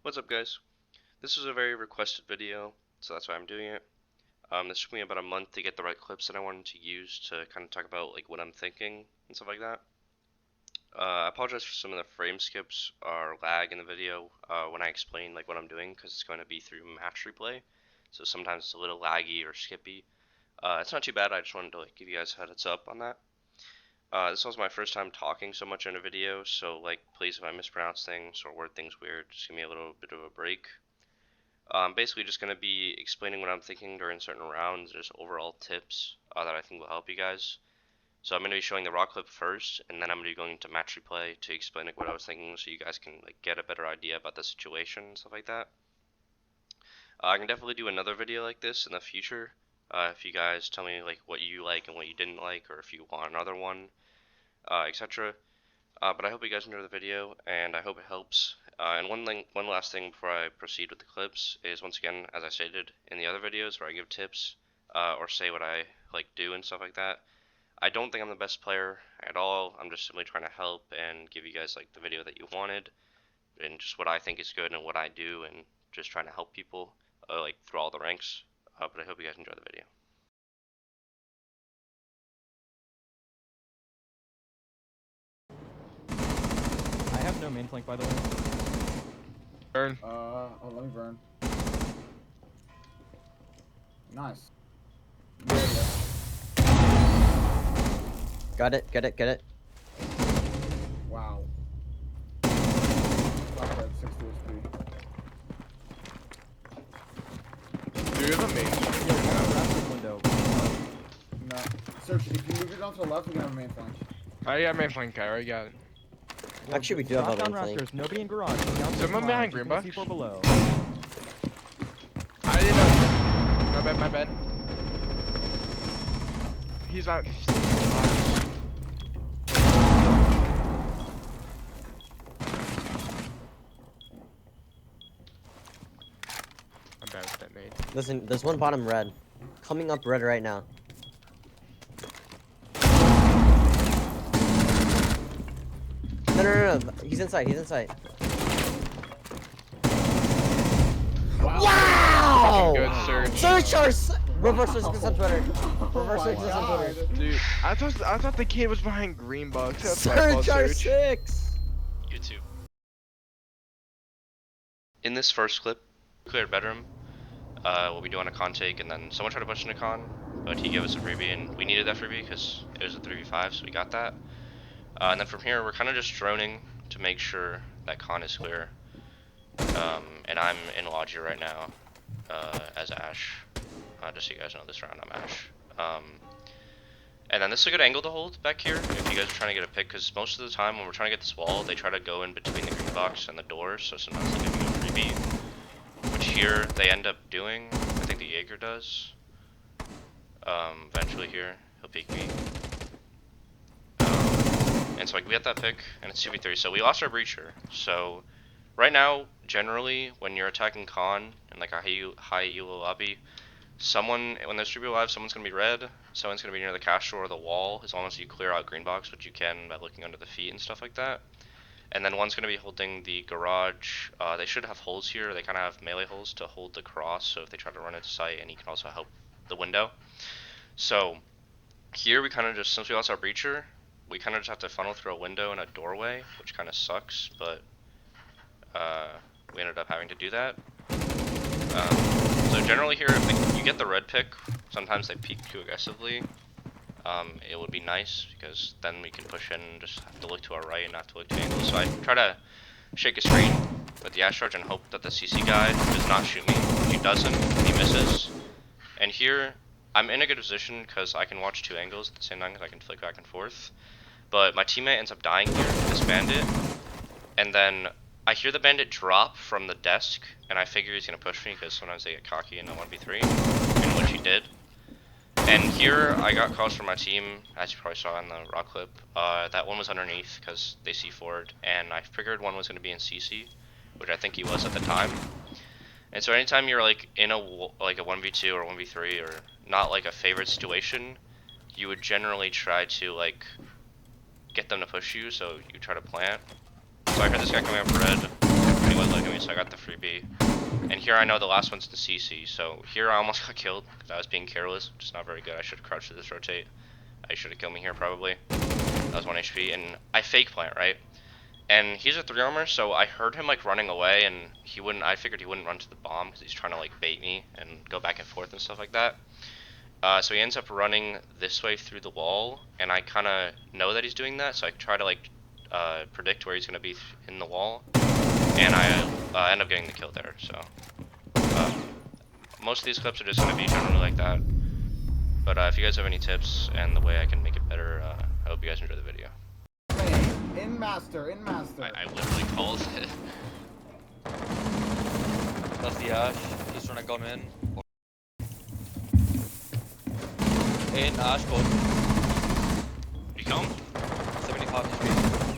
What's up, guys? This is a very requested video, so that's why I'm doing it. This took me about a month to get the right clips that I wanted to use to kind of talk about like what I'm thinking and stuff like that. I apologize for some of the frame skips or lag in the video when I explain like what I'm doing, because it's going to be through match replay, so sometimes it's a little laggy or skippy. It's not too bad. I just wanted to like give you guys a heads up on that. This was my first time talking so much in a video, so like please, if I mispronounce things or word things weird, just give me a little bit of a break. Basically just going to be explaining what I'm thinking during certain rounds, just overall tips that I think will help you guys. So I'm going to be showing the raw clip first, and then I'm going to be going to match replay to explain like what I was thinking, so you guys can like get a better idea about the situation and stuff like that. I can definitely do another video like this in the future, if you guys tell me like what you like and what you didn't like, or if you want another one, etc. But I hope you guys enjoy the video, and I hope it helps. And one last thing before I proceed with the clips is, once again, as I stated in the other videos where I give tips or say what I like do and stuff like that, I don't think I'm the best player at all. I'm just simply trying to help and give you guys like the video that you wanted, and just what I think is good and what I do, and just trying to help people like through all the ranks. But I hope you guys enjoy the video. I have no main flank, by the way. Burn. Oh, let me burn. Nice. Got it, get it, get it. Wow. Black red, 60 HP. Do you have a main? Yeah, wrap this window. No. Srch, if you move it on to the left, we can have a main flank. I got main flank, I already got it. Actually, we do have Drop a down main flank. rafters, nobody in garage. Someone behind green box? C4 below. I didn't know. My bad, my bad. He's out. I'm bad with that nade. Listen, there's one bottom red. Coming up red right now. No. He's inside, he's inside. Wow! Good search. Srch! Reverse search is on Twitter. Oh Reverse my search is on God. Twitter. Dude, I thought the kid was behind green box. That's my fault, Srch Srch. R6! YouTube. In this first clip, cleared bedroom. We'll be doing a con take, and then someone tried to push in a con, but he gave us a freebie, and we needed that freebie because it was a 3v5, so we got that. And then from here, we're kind of just droning to make sure that con is clear. And I'm in Logi right now as Ash. Just so you guys know, this round I'm Ash. And then this is a good angle to hold back here if you guys are trying to get a pick, because most of the time when we're trying to get this wall, they try to go in between the green box and the doors, so sometimes they give you a freebie, which here they end up doing. I think the Jaeger does. Eventually here, he'll peek me. And so like, we got that pick, and it's 2v3, so we lost our breacher. So right now, generally, when you're attacking con in like a high elo lobby, when there's 3 people alive, someone's going to be red, someone's going to be near the cash door or the wall, as long as you clear out green box, which you can by looking under the feet and stuff like that. And then one's going to be holding the garage. They should have holes here. They kind of have melee holes to hold the cross, so if they try to run into sight, and he can also help the window. So here we kind of just, since we lost our breacher, we kind of just have to funnel through a window and a doorway, which kind of sucks, but we ended up having to do that. So generally here, if you get the red pick, sometimes they peek too aggressively. It would be nice, because then we can push in and just have to look to our right and not to look to angles. So I try to shake a screen with the Ash Charge and hope that the CC guy does not shoot me. If he doesn't, he misses. And here, I'm in a good position because I can watch 2 angles at the same time, because I can flick back and forth. But my teammate ends up dying here, this bandit, and then I hear the bandit drop from the desk, and I figure he's gonna push me because sometimes they get cocky in a 1v3, in which he did. And here I got calls from my team, as you probably saw in the raw clip. That one was underneath because they C4'd, and I figured one was gonna be in CC, which I think he was at the time. And so anytime you're like in a 1v2 or 1v3 or not like a favorite situation, you would generally try to like get them to push you, so you try to plant. So I heard this guy coming up red, pretty well looking at me, generally, so I got the freebie. And here I know the last one's the CC, so here I almost got killed because I was being careless, which is not very good. I should have crouched to this rotate. I should have killed me here probably. That was 1 HP, and I fake plant, right? And he's a 3 armor, so I heard him like running away, and he wouldn't. I figured he wouldn't run to the bomb because he's trying to like bait me and go back and forth and stuff like that. So he ends up running this way through the wall, and I kind of know that he's doing that, so I try to like predict where he's gonna be in the wall, and I end up getting the kill there. So most of these clips are just gonna be generally like that. But if you guys have any tips and the way I can make it better, I hope you guys enjoy the video. In master, in master. I literally called it. That's the Ash. He's trying to gun in. In Ash, but You come? 75 HP.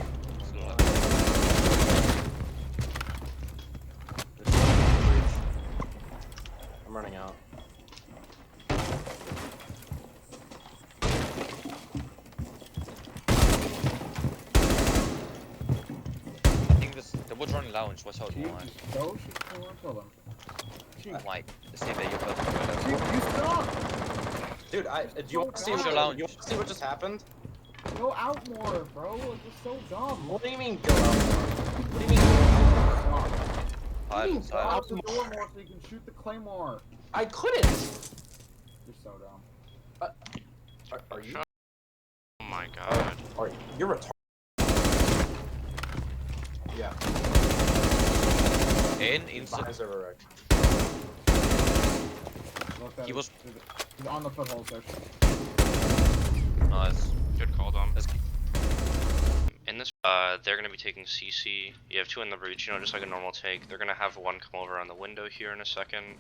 I'm running out. I think the wood's running lounge. What's out Chief, one? just go shoot the one, kill them. Chief, Oh my, let's see if you're Chief, you stop! Dude, do you want to see What's your what, lounge? you want to see what just happened? Go out more, bro. Like, you're so dumb. What do you mean go out more? What do you mean go out more? What do you mean go out the Silence. door more so you can shoot the claymore? I couldn't! You're so dumb. Are you? Oh my god. You're retarded. Yeah. In instant. Behind server wreck. Look at He it. was- He's on the foothold search. Nice. Good call, Dom. Let's keep. In this, they're gonna be taking CC. You have 2 in the breach, you know, just like a normal take. They're gonna have 1 come over on the window here in a second.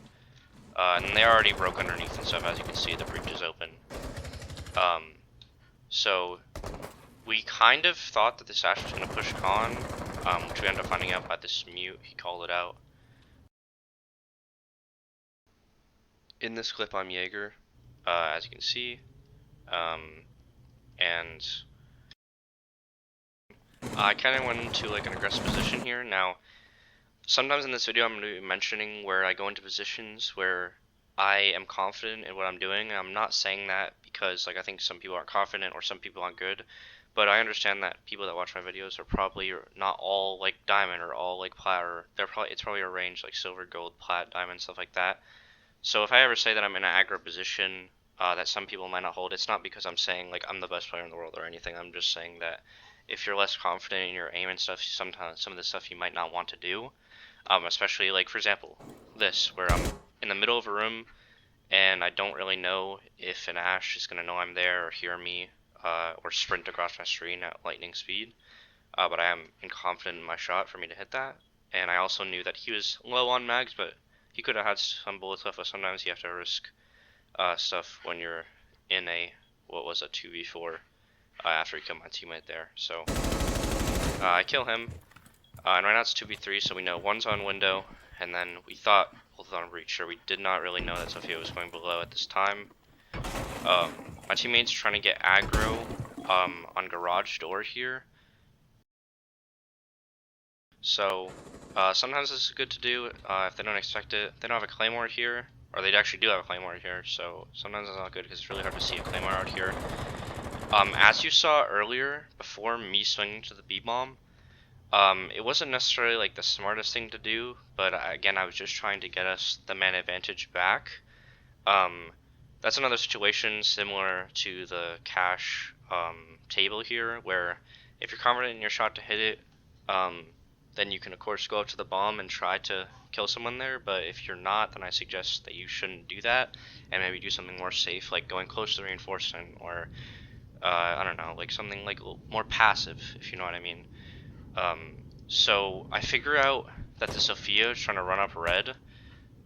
And they already broke underneath and stuff, as you can see, the breach is open. So, we kind of thought that this Ash was gonna push con, which we ended up finding out by this mute, he called it out. In this clip, I'm Jaeger, as you can see, and I kind of went into like an aggressive position here. Now, sometimes in this video I'm going to be mentioning where I go into positions where I am confident in what I'm doing, and I'm not saying that because like I think some people aren't confident or some people aren't good, but I understand that people that watch my videos are probably not all like diamond or all like plat, or it's probably a range like silver, gold, plat, diamond, stuff like that. So if I ever say that I'm in an aggro position that some people might not hold, it's not because I'm saying like I'm the best player in the world or anything. I'm just saying that if you're less confident in your aim and stuff, sometimes some of the stuff you might not want to do, especially like for example this, where I'm in the middle of a room and I don't really know if an Ash is gonna know I'm there or hear me or sprint across my screen at lightning speed, but I am confident in my shot for me to hit that. And I also knew that he was low on mags, but he could have had some bullets left, but sometimes you have to risk stuff when you're in a, what was a 2v4 after you kill my teammate there. So I kill him, and right now it's 2v3, so we know 1's on window, and then we thought both on breach. Sure, we did not really know that Sophia was going below at this time. My teammate's trying to get aggro on garage door here. So sometimes this is good to do if they don't expect it. They don't have a claymore here, or they actually do have a claymore here, so sometimes it's not good because it's really hard to see a claymore out here. As you saw earlier, before me swinging to the B-bomb, it wasn't necessarily like the smartest thing to do, but again, I was just trying to get us the man advantage back. That's another situation similar to the cash table here, where if you're confident in your shot to hit it, then you can of course go up to the bomb and try to kill someone there, but if you're not, then I suggest that you shouldn't do that, and maybe do something more safe, like going close to the reinforcement, or I don't know, like something like more passive, if you know what I mean. So I figure out that the Sophia is trying to run up red,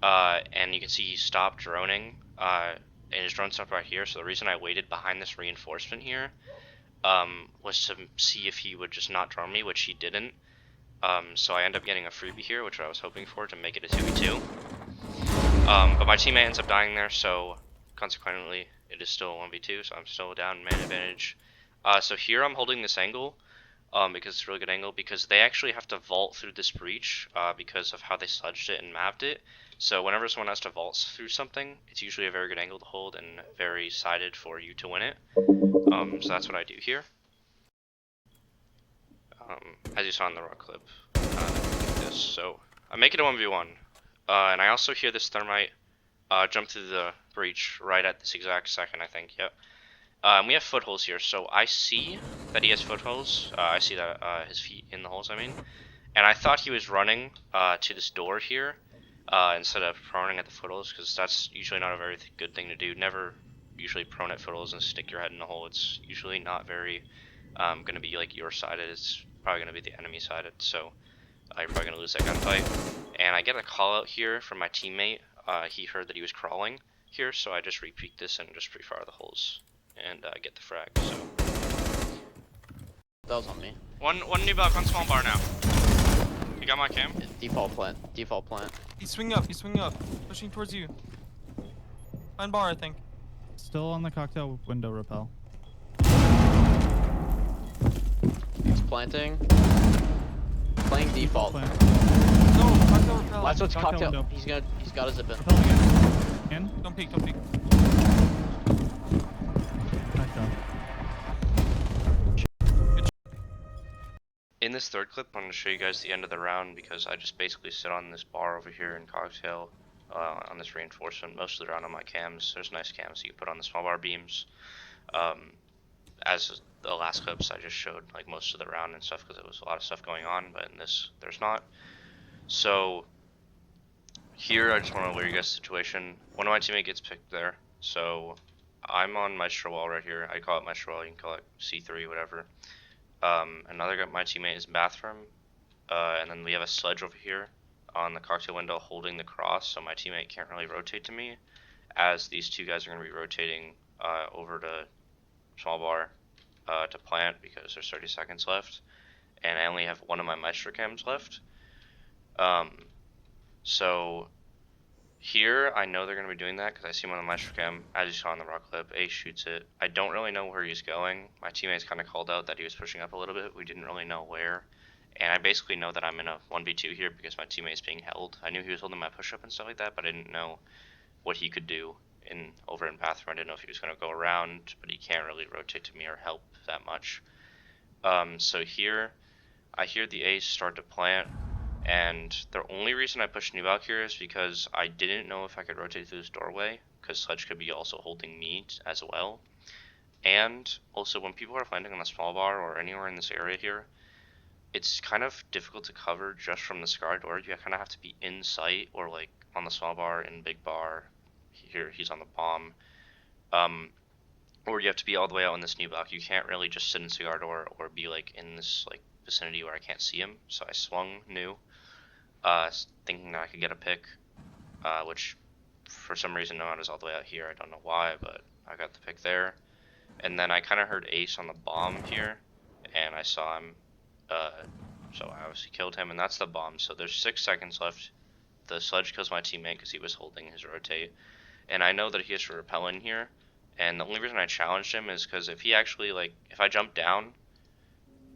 and you can see he stopped droning, and his drone stopped right here, so the reason I waited behind this reinforcement here was to see if he would just not drone me, which he didn't. So I end up getting a freebie here, which I was hoping for to make it a 2v2. But my teammate ends up dying there, so consequently it is still a 1v2, so I'm still down man advantage. So here I'm holding this angle. because it's a really good angle, because they actually have to vault through this breach because of how they sludged it and mapped it. So whenever someone has to vault through something, it's usually a very good angle to hold and very sided for you to win it. So that's what I do here. As you saw in the raw clip, like this. So I make it a 1v1, and I also hear this thermite jump through the breach right at this exact second, I think. Yep. We have footholds here, so I see that he has footholds. I see that his feet in the holes, I mean. And I thought he was running to this door here instead of proning at the footholds, because that's usually not a very good thing to do. Never usually prone at footholds and stick your head in the hole. It's usually not very going to be like your sided. It's probably going to be the enemy sided, so you're probably going to lose that gunfight. And I get a call out here from my teammate. He heard that he was crawling here, so I just repeat this and just pre-fire the holes and get the frag. So That was on me. one new buck on small bar now. You got my cam? Default plant. Default plant. He's swinging up. He's swinging up. Pushing towards you. Behind bar, I think. Still on the cocktail window rappel. He's planting. Playing default. Plant. No, cocktail repel. Last one's Cocktail cocktail. window. He's got a zip in. Rappel again. In. Don't peek, don't peek. Nice job. In this third clip, I'm going to show you guys the end of the round, because I just basically sit on this bar over here in cocktail on this reinforcement most of the round on my cams. There's nice cams you can put on the small bar beams. As the last clips, I just showed like most of the round and stuff because there was a lot of stuff going on, but in this there's not. So here I just want to alert you guys the situation. One of my teammates gets picked there, so I'm on Maestro wall right here. I call it Maestro wall, you can call it C3, whatever. Another guy, my teammate, is in bathroom, and then we have a sledge over here on the cocktail window holding the cross, so my teammate can't really rotate to me, as these two guys are going to be rotating over to small bar to plant because there's 30 seconds left, and I only have one of my Maestro cams left. So here I know they're going to be doing that because I see him on the Maestro cam, as you saw in the raw clip. Ace shoots it. I don't really know where he's going. My teammates kind of called out that he was pushing up a little bit. We didn't really know where, and I basically know that I'm in a 1v2 here because my teammate's being held. I knew he was holding my push up and stuff like that, but I didn't know what he could do over in bathroom. I didn't know if he was going to go around, but he can't really rotate to me or help that much. So here I hear the Ace start to plant, and the only reason I pushed New out here is because I didn't know if I could rotate through this doorway, because Srch could be also holding me as well. And also, when people are landing on the small bar or anywhere in this area here, it's kind of difficult to cover just from the scar door. You kind of have to be in sight, or like on the small bar, in big bar. Here he's on the bomb, or you have to be all the way out in this new block. You can't really just sit in cigar door or be like in this like vicinity where I can't see him. So I swung new, thinking that I could get a pick, which for some reason no, I was all the way out here. I don't know why, but I got the pick there. And then I kind of heard Ace on the bomb here, and I saw him, so I obviously killed him, and that's the bomb. So there's 6 seconds left. The sledge kills my teammate because he was holding his rotate. And I know that he has to repel in here, and the only reason I challenged him is because if he actually, like, if I jumped down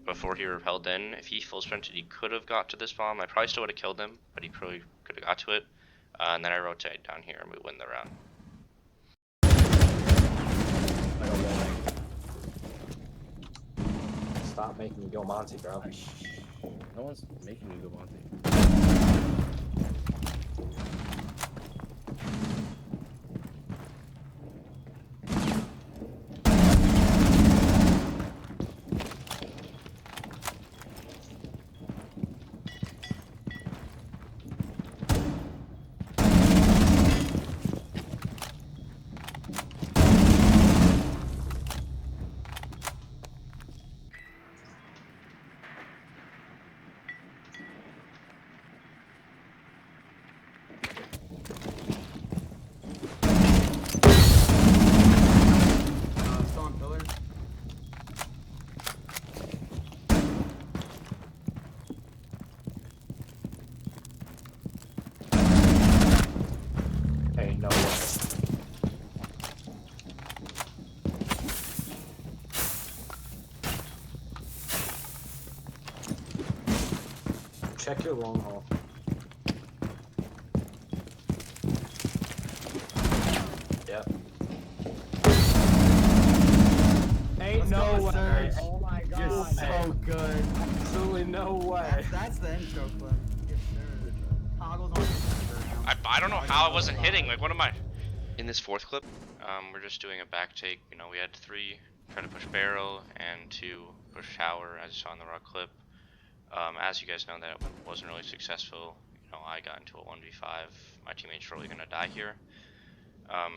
before he repelled in, if he full sprinted, he could have got to this bomb. I probably still would have killed him, but he probably could have got to it. And then I rotate down here and we win the round. Stop making me go Monty, bro. No one's making me go Monty. check your long haul. Yep. Ain't no go, way. Srch. Oh my god. You're so good. Absolutely no way. That's the intro clip. Yes, sir. Toggles on the I don't know how I wasn't hitting. Like, what am I? In this fourth clip, we're just doing a back take. You know, we had 3 try to push barrel and 2 push tower, as you saw in the raw clip. As you guys know, that wasn't really successful. You know, I got into a 1v5. My teammate's really gonna die here.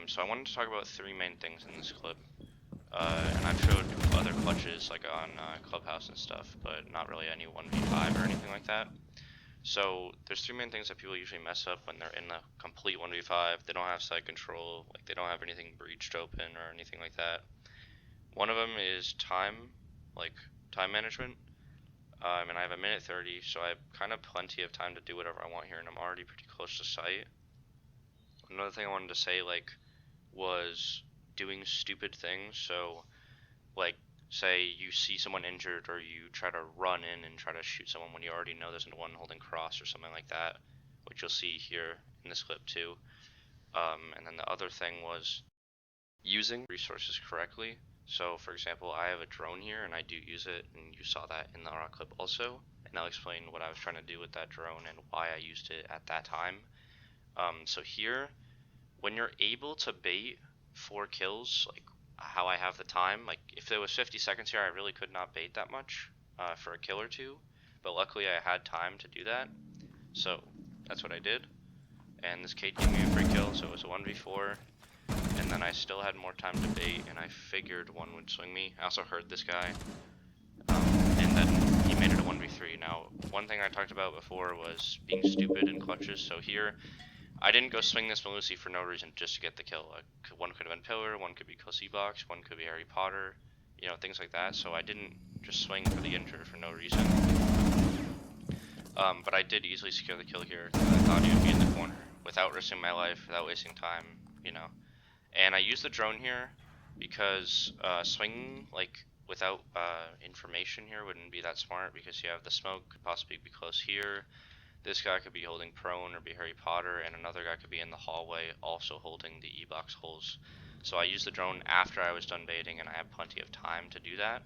So I wanted to talk about 3 main things in this clip. And I've showed other clutches like on Clubhouse and stuff, but not really any 1v5 or anything like that. So there's 3 main things that people usually mess up when they're in the complete 1v5. They don't have site control, like they don't have anything breached open or anything like that. One of them is time, like time management. And I have 1:30, so I have kind of plenty of time to do whatever I want here, and I'm already pretty close to site. Another thing I wanted to say, like, was doing stupid things. So, like, say you see someone injured, or you try to run in and try to shoot someone when you already know there's one holding cross or something like that, which you'll see here in this clip too. And then the other thing was using resources correctly. So for example, I have a drone here and I do use it, and you saw that in the raw clip also, and I'll explain what I was trying to do with that drone and why I used it at that time. So here, when you're able to bait 4 kills, like how I have the time, like if there was 50 seconds here, I really could not bait that much for a kill or 2, but luckily I had time to do that, so that's what I did. And this Kate gave me a free kill, so it was a 1v4, and then I still had more time to bait, and I figured one would swing me. I also heard this guy, and then he made it a 1v3. Now, one thing I talked about before was being stupid in clutches, so here, I didn't go swing this Melusi for no reason, just to get the kill. Like, one could have been Pillar, one could be Kelsey Box, one could be Harry Potter, you know, things like that. So I didn't just swing for the injured for no reason. But I did easily secure the kill here. I thought he would be in the corner without risking my life, without wasting time, you know. And I used the drone here because swinging like without information here wouldn't be that smart, because you have the smoke could possibly be close here. This guy could be holding prone or be Harry Potter, and another guy could be in the hallway also holding the E-box holes. So I used the drone after I was done baiting, and I had plenty of time to do that.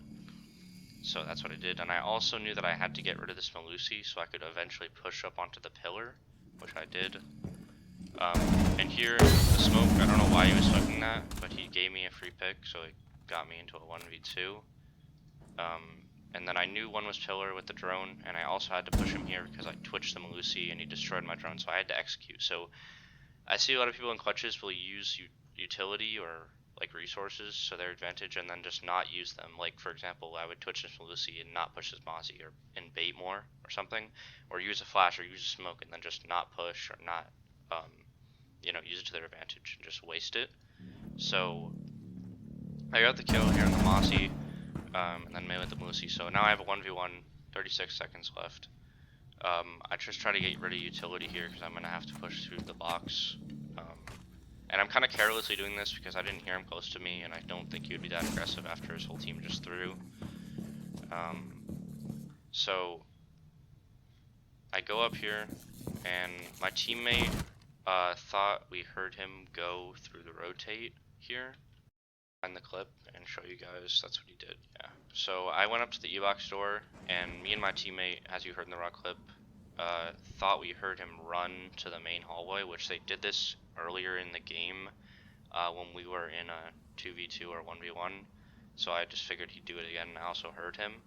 So that's what I did, and I also knew that I had to get rid of this Melusi so I could eventually push up onto the pillar, which I did. And here, the smoke, I don't know why he was smoking that, but he gave me a free pick, so it got me into a 1v2. And then I knew one was pillar with the drone, and I also had to push him here because I twitched the Melusi and he destroyed my drone, so I had to execute. So I see a lot of people in clutches will use utility or like resources to their advantage and then just not use them. Like for example, I would twitch this Melusi and not push this Mozzie or and bait more or something, or use a flash or use a smoke and then just not push or not you know, use it to their advantage and just waste it. So I got the kill here on the Mozzie, and then made with the Melusi. So now I have a 1v1, 36 seconds left. I just try to get rid of utility here because I'm going to have to push through the box. And I'm kind of carelessly doing this because I didn't hear him close to me, and I don't think he would be that aggressive after his whole team just threw. So I go up here, and my teammate thought we heard him go through the rotate here. Find the clip and show you guys that's what he did. Yeah. So I went up to the E-box door, and me and my teammate, as you heard in the raw clip, thought we heard him run to the main hallway, which they did this earlier in the game when we were in a 2v2 or 1v1. So I just figured he'd do it again, and I also heard him.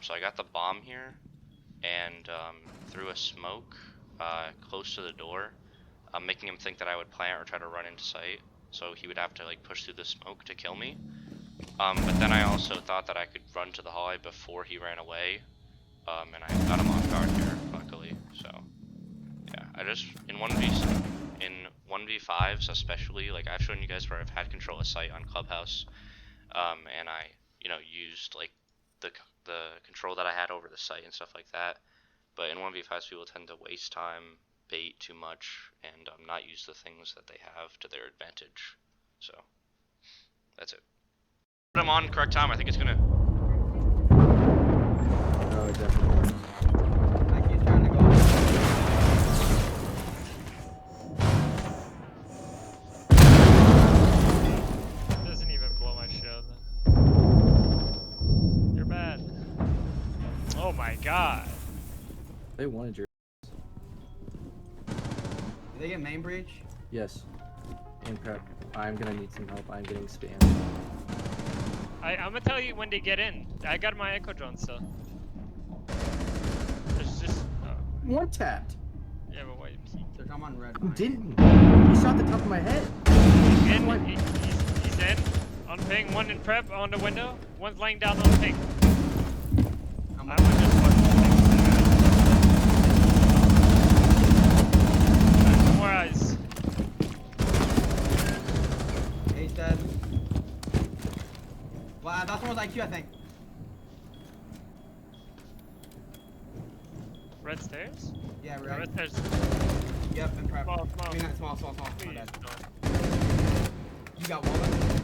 So I got the bomb here and threw a smoke close to the door, making him think that I would plant or try to run into sight. So he would have to like push through the smoke to kill me. But then I also thought that I could run to the hallway before he ran away, and I got him off guard here, luckily. So yeah, I just in 1v5s especially, like I've shown you guys where I've had control of sight on Clubhouse, and I used like the control that I had over the site and stuff like that. But in 1v5s, people tend to waste time, bait too much, and not use the things that they have to their advantage. So that's it. Put them on correct time. I think it's gonna. No, definitely. I keep trying to god. They wanted your. Did they get main breach? Yes. And prep. I'm gonna need some help. I'm getting spammed. I'm gonna tell you when to get in. I got my echo drone still. There's just. One tapped. Yeah, but wait. They're come on red. Who didn't? He shot the top of my head. He's in. On ping. One in prep on the window. One's laying down on ping. I'm I would just fucking ping. More eyes. Ace dead. Wow, that one was IQ, I think. Red stairs? Yeah, Red red. stairs. Yep, and prep. Small. I mean, not small. My Please, bad. no. You got one.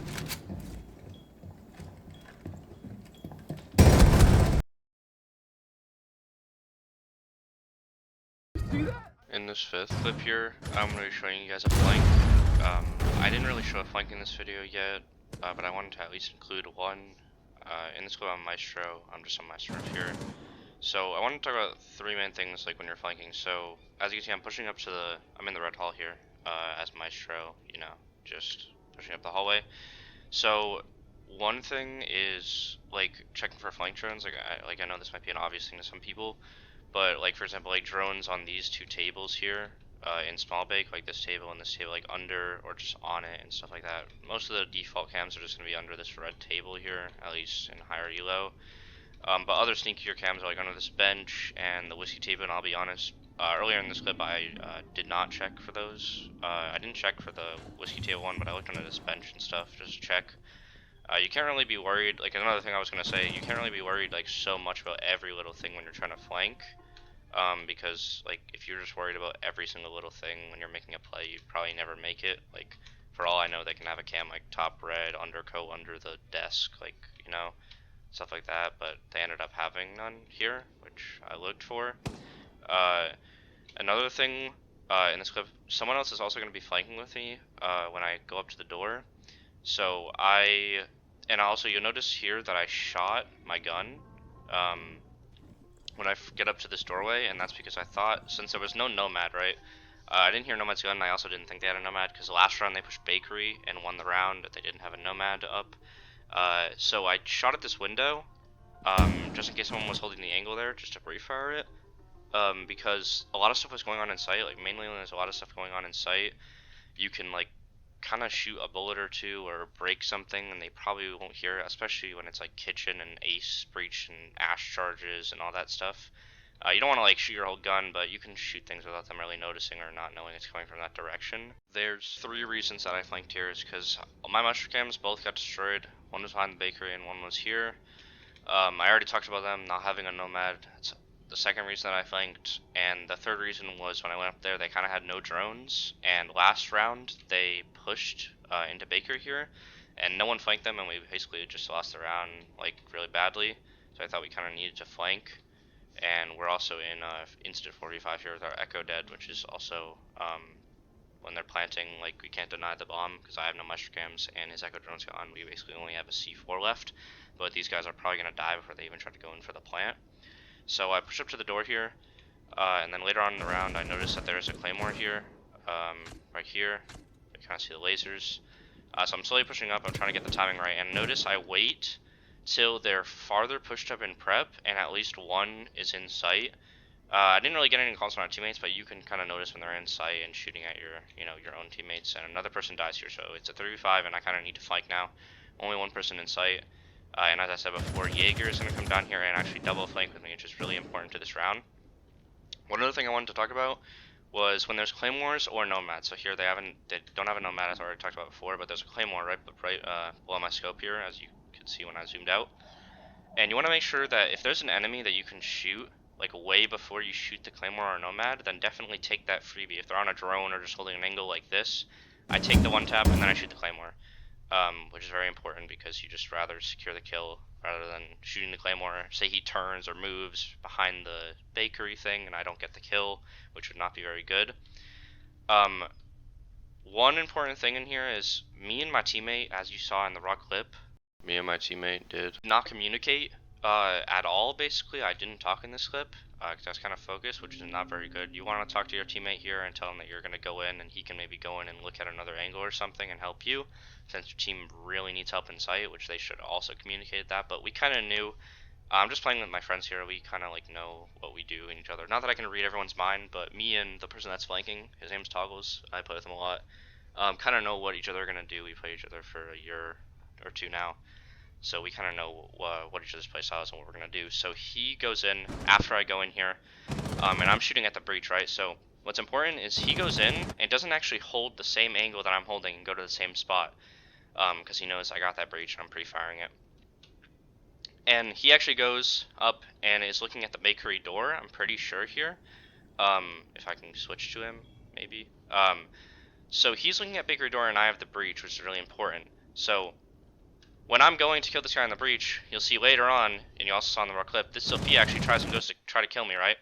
In this fifth clip here, I'm going to be showing you guys a flank. I didn't really show a flank in this video yet, but I wanted to at least include one. In this clip I'm Maestro, I'm just on Maestro here. So I want to talk about three main things like when you're flanking. So as you can see, I'm in the red hall here as Maestro, you know, just pushing up the hallway. So one thing is like checking for flank drones. I know this might be an obvious thing to some people, but like for example, like drones on these two tables here in small bake, like this table and this table, like under or just on it and stuff like that. Most of the default cams are just going to be under this red table here, at least in higher elo. But other sneakier cams are like under this bench and the whiskey table, and I'll be honest, earlier in this clip I did not check for those. I didn't check for the whiskey table one, but I looked under this bench and stuff just to check. You can't really be worried, like another thing I was going to say, you can't really be worried like so much about every little thing when you're trying to flank. Because like if you're just worried about every single little thing when you're making a play, you'd probably never make it. Like for all I know, they can have a cam like top red, undercoat under the desk, like, you know, stuff like that, but they ended up having none here, which I looked for. Another thing in this clip, someone else is also going to be flanking with me when I go up to the door. So also you'll notice here that I shot my gun when I get up to this doorway, and that's because I thought, since there was no Nomad, right? I didn't hear Nomad's gun, and I also didn't think they had a Nomad, because last round they pushed Bakery and won the round, they didn't have a Nomad up. So I shot at this window, just in case someone was holding the angle there, just to pre-fire it. Because a lot of stuff was going on in sight, like mainly when there's a lot of stuff going on in sight, you can like kind of shoot a bullet or two or break something and they probably won't hear it, especially when it's like kitchen and ace breach and ash charges and all that stuff. You don't want to like shoot your whole gun, but you can shoot things without them really noticing or not knowing it's coming from that direction. There's three reasons that I flanked here is because my mushroom cams both got destroyed. One was behind the bakery and one was here. I already talked about them not having a Nomad. It's the second reason that I flanked, and the third reason was when I went up there they kind of had no drones, and last round they pushed into Baker here and no one flanked them, and we basically just lost the round like really badly, so I thought we kind of needed to flank. And we're also in instant 45 here with our Echo dead, which is also when they're planting, like we can't deny the bomb because I have no mushroom cams and his Echo drone's gone. We basically only have a C4 left, but these guys are probably going to die before they even try to go in for the plant. So I push up to the door here, and then later on in the round I noticed that there's a claymore here, right here. You kind of see the lasers. So I'm slowly pushing up, I'm trying to get the timing right, and notice I wait till they're farther pushed up in prep and at least one is in sight. I didn't really get any calls on our teammates, but you can kind of notice when they're in sight and shooting at your own teammates, and another person dies here, so it's a 3v5 and I kind of need to flank now. Only one person in sight. And as I said before, Jaeger is going to come down here and actually double flank with me, which is really important to this round. One other thing I wanted to talk about was when there's claymores or nomads. So here they don't have a nomad, as I already talked about before, but there's a claymore right below my scope here, as you could see when I zoomed out. And you want to make sure that if there's an enemy that you can shoot like way before you shoot the claymore or nomad, then definitely take that freebie. If they're on a drone or just holding an angle like this, I take the one tap and then I shoot the claymore. Which is very important because you just rather secure the kill rather than shooting the claymore. Say he turns or moves behind the bakery thing and I don't get the kill, which would not be very good. One important thing in here is me and my teammate, as you saw in the raw clip, me and my teammate did not communicate At all, basically. I didn't talk in this clip, because I was kind of focused, which is not very good. You want to talk to your teammate here and tell him that you're going to go in, and he can maybe go in and look at another angle or something and help you, since your team really needs help in sight, which they should also communicate that, but we kind of knew. I'm just playing with my friends here. We kind of like know what we do in each other. Not that I can read everyone's mind, but me and the person that's flanking, his name's Toggles, I play with him a lot, kind of know what each other are going to do. We play each other for a year or two now. So we kind of know what each other's play styles and what we're going to do. So he goes in after I go in here, and I'm shooting at the breach, right? So what's important is he goes in and doesn't actually hold the same angle that I'm holding and go to the same spot, because he knows I got that breach and I'm pre-firing it. And he actually goes up and is looking at the bakery door, I'm pretty sure here. If I can switch to him, maybe. So he's looking at bakery door and I have the breach, which is really important. So when I'm going to kill this guy in the breach, you'll see later on, and you also saw in the raw clip, this Sophia actually goes to try to kill me, right?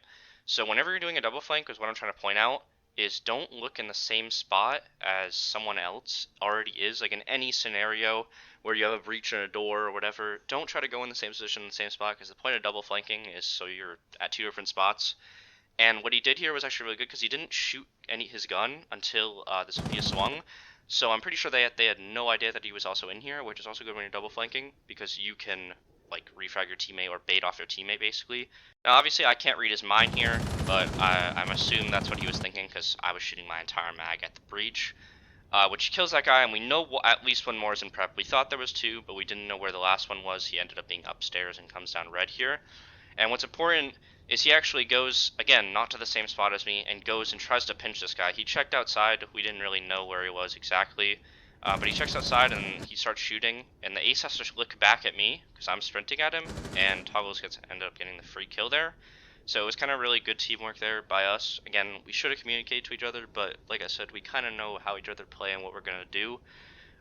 So whenever you're doing a double flank, is what I'm trying to point out, is don't look in the same spot as someone else already is. Like in any scenario where you have a breach in a door or whatever, don't try to go in the same position in the same spot, because the point of double flanking is so you're at two different spots. And what he did here was actually really good, because he didn't shoot his gun until the Sophia swung. So I'm pretty sure they had no idea that he was also in here, which is also good when you're double flanking, because you can like refrag your teammate or bait off your teammate basically. Now obviously I can't read his mind here, but I'm assuming that's what he was thinking, because I was shooting my entire mag at the breach, which kills that guy, and we know at least one more is in prep. We thought there was two, but we didn't know where the last one was. He ended up being upstairs and comes down red here. And what's important is he actually goes, again, not to the same spot as me, and goes and tries to pinch this guy. He checked outside. We didn't really know where he was exactly, but he checks outside and he starts shooting, and the ace has to look back at me because I'm sprinting at him, and Toggles ended up getting the free kill there. So it was kind of really good teamwork there by us. Again, we should have communicated to each other, but like I said, we kind of know how each other play and what we're going to do.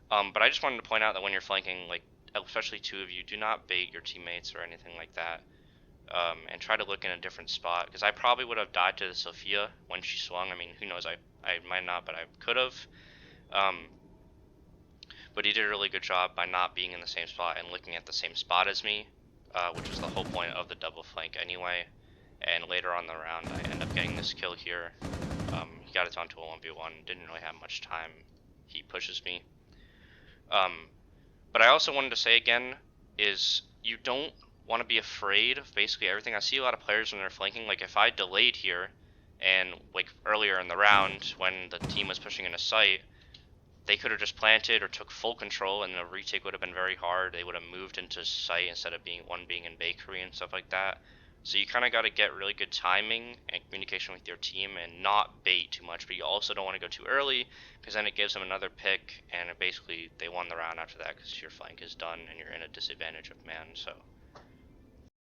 But I just wanted to point out that when you're flanking, like especially two of you, do not bait your teammates or anything like that. And try to look in a different spot, because I probably would have died to the Sophia when she swung. I mean, who knows, I might not, but I could have. But he did a really good job by not being in the same spot and looking at the same spot as me, which was the whole point of the double flank anyway. And later on in the round, I end up getting this kill here. He got it down to a 1v1, didn't really have much time. He pushes me. But I also wanted to say again, is you don't want to be afraid of basically everything. I see a lot of players when they're flanking, like if I delayed here and like earlier in the round when the team was pushing into sight, they could have just planted or took full control and the retake would have been very hard. They would have moved into sight instead of being in bakery and stuff like that. So you kind of got to get really good timing and communication with your team and not bait too much, but you also don't want to go too early, because then it gives them another pick and basically they won the round after that because your flank is done and you're in a disadvantage of man. So